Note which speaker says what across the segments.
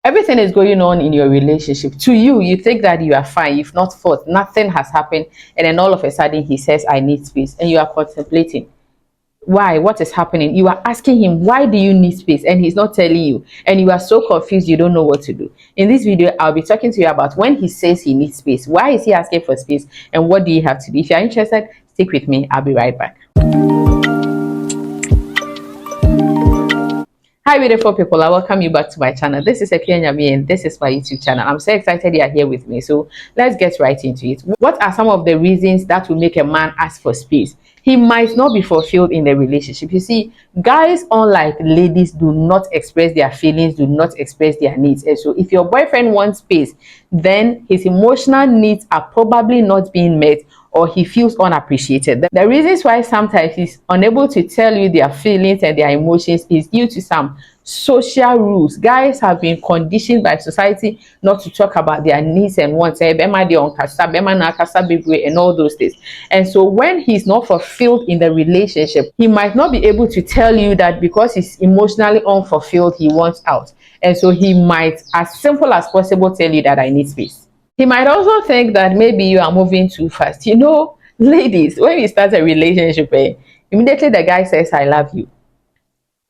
Speaker 1: Everything is going on in your relationship. To you, you think that you are fine, you've not fought, nothing has happened, and then all of a sudden he says, I need space, and you are contemplating. Why? What is happening? You are asking him, why do you need space? And he's not telling you, and you are so confused, you don't know what to do. In this video, I'll be talking to you about when he says he needs space. Why is he asking for space, and what do you have to do? If you're interested, stick with me. I'll be right back. Hi beautiful people, I welcome you back to my channel. This is Yami, and this is my YouTube channel. I'm so excited you are here with me, so let's get right into it. What are some of the reasons that will make a man ask for space? He might not be fulfilled in the relationship. You see, guys, unlike ladies, do not express their feelings, do not express their needs. And so if your boyfriend wants space, then his emotional needs are probably not being met, or he feels unappreciated. The reasons why sometimes he's unable to tell you their feelings and their emotions is due to some social rules. Guys have been conditioned by society not to talk about their needs and wants, and all those things. And so when he's not fulfilled in the relationship, he might not be able to tell you that because he's emotionally unfulfilled, he wants out. And so he might, as simple as possible, tell you that I need space. He might also think that maybe you are moving too fast. You know, ladies, when we start a relationship, immediately the guy says, I love you.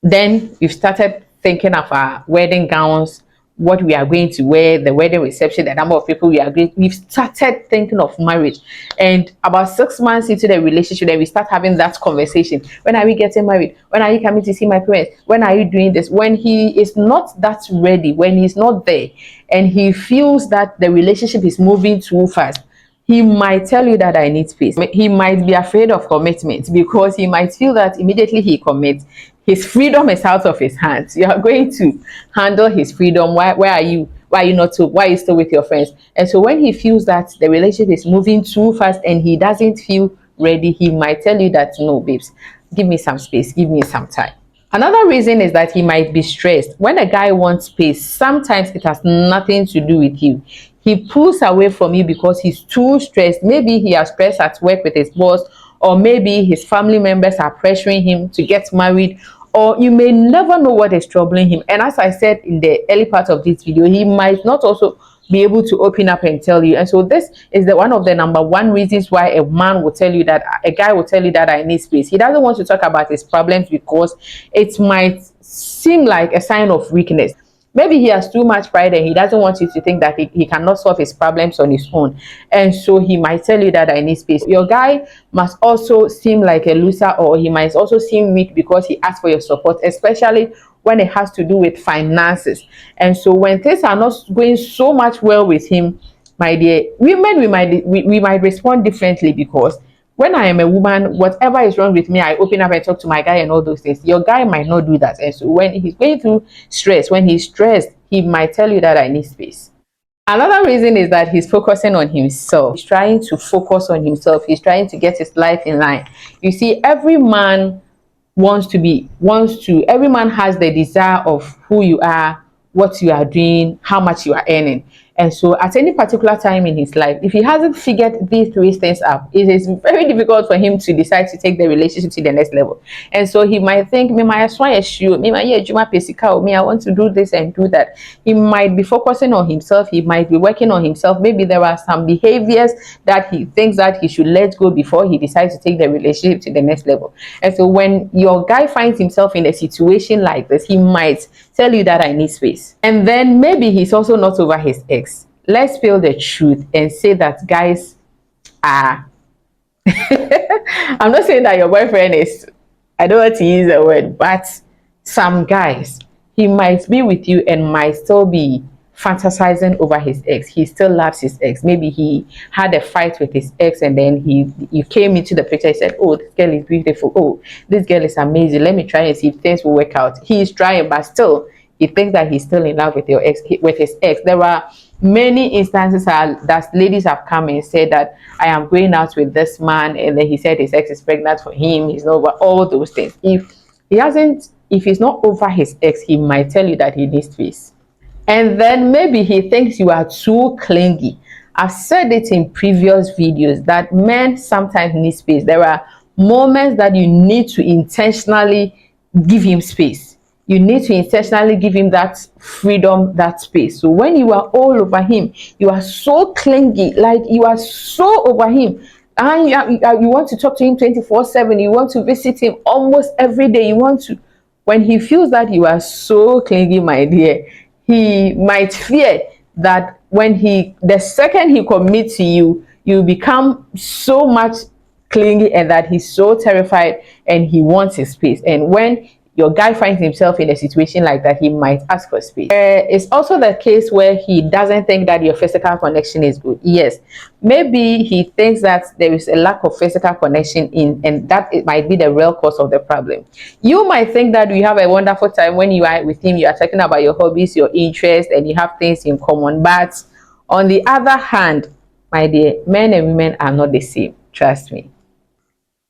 Speaker 1: Then we've started thinking of our wedding gowns, what we are going to wear, the wedding reception, the number of people we are going. We've started thinking of marriage. And about 6 months into the relationship, then we start having that conversation. When are we getting married? When are you coming to see my parents? When are you doing this? When he is not that ready, when he's not there, and he feels that the relationship is moving too fast, he might tell you that I need space. He might be afraid of commitment because he might feel that immediately he commits, his freedom is out of his hands. You are going to handle his freedom. Where are you? Why are you not? Why are you still with your friends? And so when he feels that the relationship is moving too fast and he doesn't feel ready, he might tell you that no, babes, give me some space, give me some time. Another reason is that he might be stressed. When a guy wants space, sometimes it has nothing to do with you. He pulls away from you because he's too stressed. Maybe he has stress at work with his boss, or maybe his family members are pressuring him to get married, or you may never know what is troubling him. And as I said in the early part of this video, he might not also be able to open up and tell you. And so this is one of the number one reasons why a man will tell you that, a guy will tell you that I need space. He doesn't want to talk about his problems because it might seem like a sign of weakness. Maybe he has too much pride and he doesn't want you to think that he cannot solve his problems on his own. And so he might tell you that I need space. Your guy must also seem like a loser, or he might also seem weak because he asks for your support, especially when it has to do with finances. And so when things are not going so much well with him, my dear, women, we might respond differently, because when I am a woman, whatever is wrong with me, I open up and talk to my guy and all those things. Your guy might not do that. And so when he's going through stress, when he's stressed, he might tell you that I need space. Another reason is that he's focusing on himself. He's trying to focus on himself. He's trying to get his life in line. You see, every man every man has the desire of who you are, what you are doing, how much you are earning. And so at any particular time in his life, if he hasn't figured these three things out, it is very difficult for him to decide to take the relationship to the next level. And so he might think, me, I want to do this and do that. He might be focusing on himself. He might be working on himself. Maybe there are some behaviors that he thinks that he should let go before he decides to take the relationship to the next level. And so when your guy finds himself in a situation like this, he might tell you that I need space. And then maybe he's also not over his ex. Let's spill the truth and say that guys are I'm not saying that your boyfriend is, I don't want to use the word, but some guys, he might be with you and might still be fantasizing over his ex. He still loves his ex. Maybe he had a fight with his ex and then he came into the picture. He said, oh, this girl is beautiful. Oh, this girl is amazing. Let me try and see if things will work out. He is trying, but still he thinks that he's still in love with your ex, with his ex. There are many instances that ladies have come and said that I am going out with this man, and then he said his ex is pregnant for him. He's not over all those things. If he's not over his ex, he might tell you that he needs space. And then maybe he thinks you are too clingy. I've said it in previous videos that men sometimes need space. There are moments that you need to intentionally give him space. You need to intentionally give him that freedom, that space. So when you are all over him, you are so clingy, like you are so over him, and you want to talk to him 24/7. You want to visit him almost every day. You want to. When he feels that you are so clingy, my dear, he might fear that the second he commits to you, you become so much clingy, and that he's so terrified and he wants his space. And when your guy finds himself in a situation like that, he might ask for space. It's also the case where he doesn't think that your physical connection is good. Yes, maybe he thinks that there is a lack of physical connection and that it might be the real cause of the problem. You might think that you have a wonderful time when you are with him, you are talking about your hobbies, your interests, and you have things in common. But on the other hand, my dear, men and women are not the same. Trust me.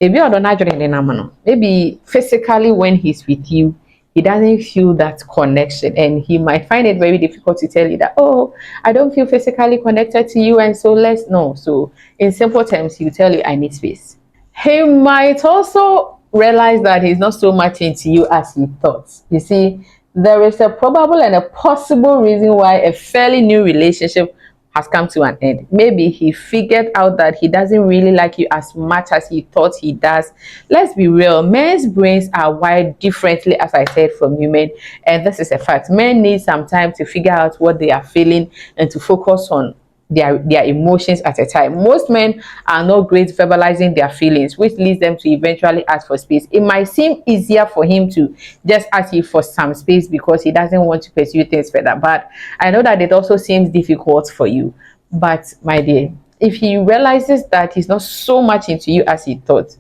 Speaker 1: Maybe physically when he's with you, he doesn't feel that connection, and he might find it very difficult to tell you that, oh, I don't feel physically connected to you, and so let's know. So in simple terms, he'll tell you, I need space. He might also realize that he's not so much into you as he thought. You see, there is a probable and a possible reason why a fairly new relationship has come to an end. Maybe he figured out that he doesn't really like you as much as he thought he does. Let's be real, men's brains are wired differently, as I said, from women, and this is a fact. Men need some time to figure out what they are feeling and to focus on their emotions at a time. Most men are not great verbalizing their feelings, which leads them to eventually ask for space. It might seem easier for him to just ask you for some space because he doesn't want to pursue things further, but I know that it also seems difficult for you. But my dear, if he realizes that he's not so much into you as he thought,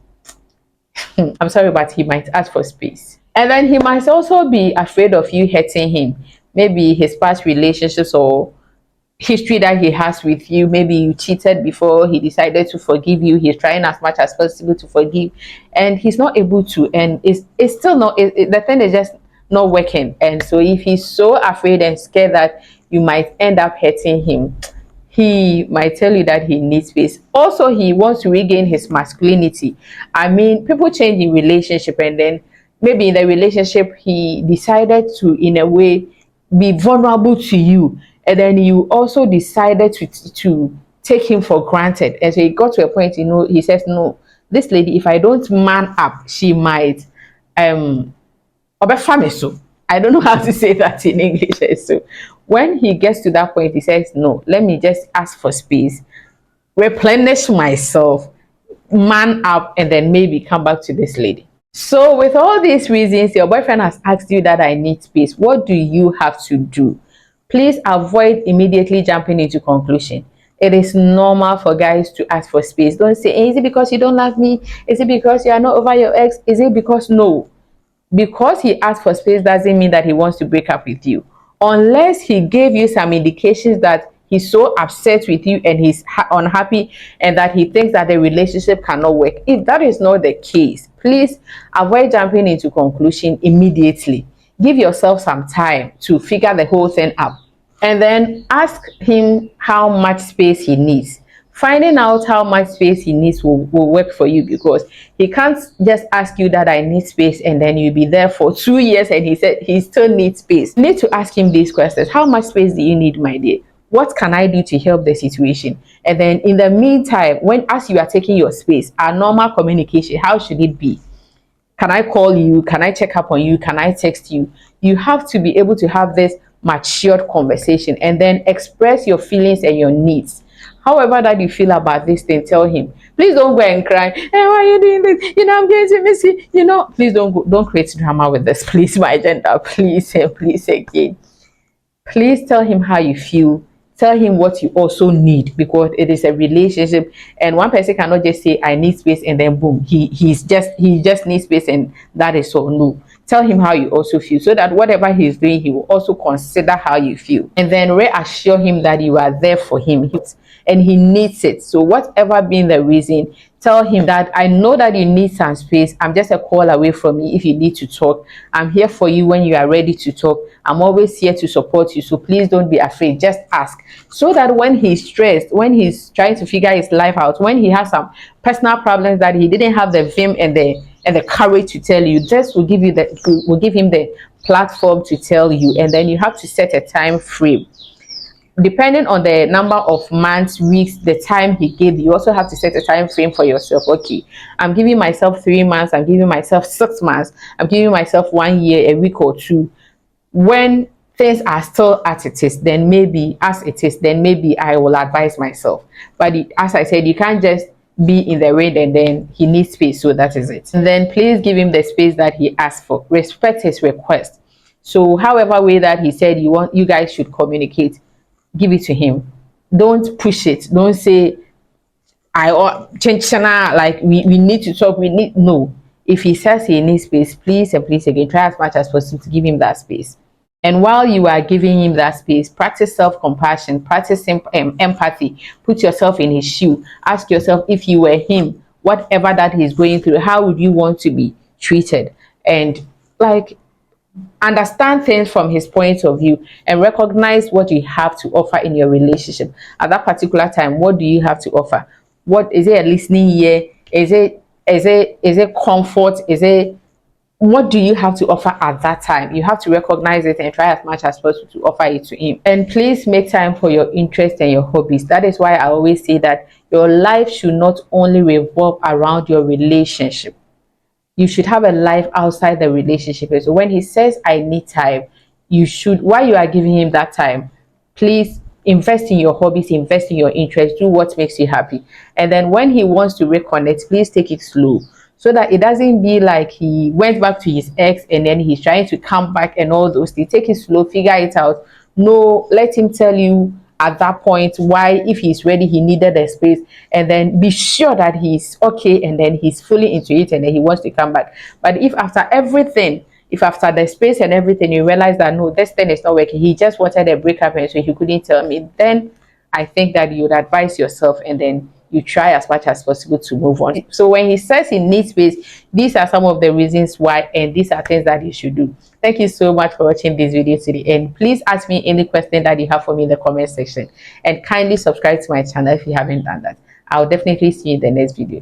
Speaker 1: I'm sorry, but he might ask for space. And then he might also be afraid of you hurting him. Maybe his past relationships or history that he has with you. Maybe you cheated before, he decided to forgive you, he's trying as much as possible to forgive, and he's not able to, and it's still not the thing is just not working. And so if he's so afraid and scared that you might end up hurting him, he might tell you that he needs space. Also, he wants to regain his masculinity. I mean, people change in relationship, and then maybe in the relationship he decided to, in a way, be vulnerable to you, and then you also decided to take him for granted. And so he got to a point, he says, no, this lady, if I don't man up, she might so I don't know how to say that in English. So when he gets to that point, he says, no, let me just ask for space, replenish myself, man up, and then maybe come back to this lady. So with all these reasons, your boyfriend has asked you that I need space. What do you have to do? Please avoid immediately jumping into conclusion. It is normal for guys to ask for space. Don't say, is it because you don't love me? Is it because you are not over your ex? Is it because no? Because he asked for space doesn't mean that he wants to break up with you. Unless he gave you some indications that he's so upset with you and he's unhappy and that he thinks that the relationship cannot work. If that is not the case, please avoid jumping into conclusion immediately. Give yourself some time to figure the whole thing up, and then ask him how much space he needs. Finding out how much space he needs will work for you, because he can't just ask you that I need space and then you'll be there for 2 years and he said he still needs space. You need to ask him these questions. How much space do you need, my dear? What can I do to help the situation? And then in the meantime, as you are taking your space, our normal communication, how should it be? Can I call you? Can I check up on you? Can I text you? You have to be able to have this matured conversation and then express your feelings and your needs. However that you feel about this thing, tell him. Please don't go and cry. Hey, why are you doing this? I'm going to miss you. Please don't create drama with this. Please, my agenda. Please, and please again. Please tell him how you feel. Tell him what you also need, because it is a relationship, and one person cannot just say I need space and then boom, he just needs space and that is all. No, tell him how you also feel, so that whatever he's doing, he will also consider how you feel, and then reassure him that you are there for him and he needs it. So whatever being the reason, tell him that I know that you need some space. I'm just a call away from you if you need to talk. I'm here for you when you are ready to talk. I'm always here to support you. So please don't be afraid. Just ask. So that when he's stressed, when he's trying to figure his life out, when he has some personal problems that he didn't have the vim and the courage to tell you, this will give him the platform to tell you, and then you have to set a time frame. Depending on the number of months, weeks, the time he gave you, also have to set a time frame for yourself. Okay, I'm giving myself 3 months, I'm giving myself 6 months, I'm giving myself 1 year, a week or two. When things are still as it is, then maybe I will advise myself. But as I said, you can't just be in the rain, and then he needs space, so that is it. And then please give him the space that he asked for. Respect his request. So however way that he said you guys should communicate, give it to him. Don't push it. Don't say I or change like we need to talk. We need no. If he says he needs space, please and please again, try as much as possible to give him that space. And while you are giving him that space, practice self-compassion, practice empathy. Put yourself in his shoe. Ask yourself, if you were him, whatever that he's going through, how would you want to be treated? And like, understand things from his point of view, and recognize what you have to offer in your relationship at that particular time. What do you have to offer? What is it? A listening ear? Is it comfort? What do you have to offer at that time? You have to recognize it and try as much as possible to offer it to him. And please make time for your interests and your hobbies. That is why I always say that your life should not only revolve around your relationship. You should have a life outside the relationship. So when he says I need time, you should, while you are giving him that time, please invest in your hobbies, invest in your interests, do what makes you happy. And then when he wants to reconnect, please take it slow, so that it doesn't be like he went back to his ex and then he's trying to come back and all those things. Take it slow, figure it out. No, let him tell you at that point why, if he's ready, he needed a space, and then be sure that he's okay and then he's fully into it and then he wants to come back. But if after everything, if after the space and everything, you realize that no, this thing is not working, he just wanted a breakup and so he couldn't tell me, then I think that you would advise yourself and then you try as much as possible to move on. So when he says he needs space, these are some of the reasons why, and these are things that you should do. Thank you so much for watching this video to the end. Please ask me any question that you have for me in the comment section, and kindly subscribe to my channel if you haven't done that. I'll definitely see you in the next video.